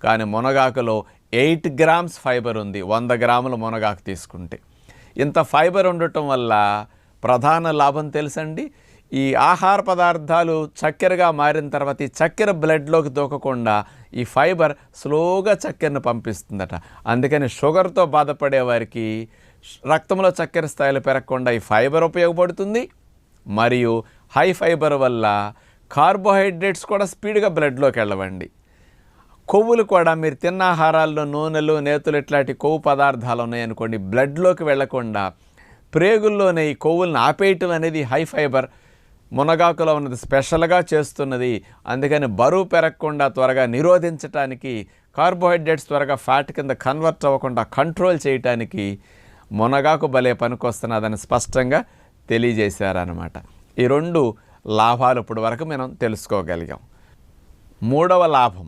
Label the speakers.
Speaker 1: కానీ మునగాకులో 8 grams fibre ఉంది 100 గ్రాముల మునగాకు తీసుకుంటే. ఇంత ఫైబర్ ఉండటం వల్ల ప్రధాన లాభం తెలుసండి, ఈ ఆహార పదార్థాలు చక్కెరగా మారిన తర్వాత ఈ చక్కెర బ్లడ్లోకి దూకకుండా ఈ ఫైబర్ స్లోగా చక్కెరను పంపిస్తుందట. అందుకని షుగర్తో బాధపడే వారికి రక్తంలో చక్కెర స్థాయిలు పెరగకుండా ఈ ఫైబర్ ఉపయోగపడుతుంది. మరియు హై ఫైబర్ వల్ల కార్బోహైడ్రేట్స్ కూడా స్పీడ్గా బ్లడ్లోకి వెళ్ళవండి. కొవ్వులు కూడా మీరు తిన్న ఆహారాల్లో నూనెలు, నేతులు ఇట్లాంటి కొవ్వు పదార్థాలు ఉన్నాయనుకోండి, బ్లడ్లోకి వెళ్లకుండా ప్రేగుల్లోనే ఈ కొవ్వులను ఆపేయటం అనేది హై ఫైబర్ మునగాకులో ఉన్నది స్పెషల్గా చేస్తున్నది. అందుకని బరువు పెరగకుండా త్వరగా నిరోధించటానికి, కార్బోహైడ్రేట్స్ త్వరగా ఫ్యాట్ కింద కన్వర్ట్ అవ్వకుండా కంట్రోల్ చేయటానికి మునగాకు భలే పనికొస్తున్నదని స్పష్టంగా తెలియజేశారనమాట. ఈ 2 లాభాలు ఇప్పుడు వరకు మనం తెలుసుకోగలిగాం. 3వ లాభం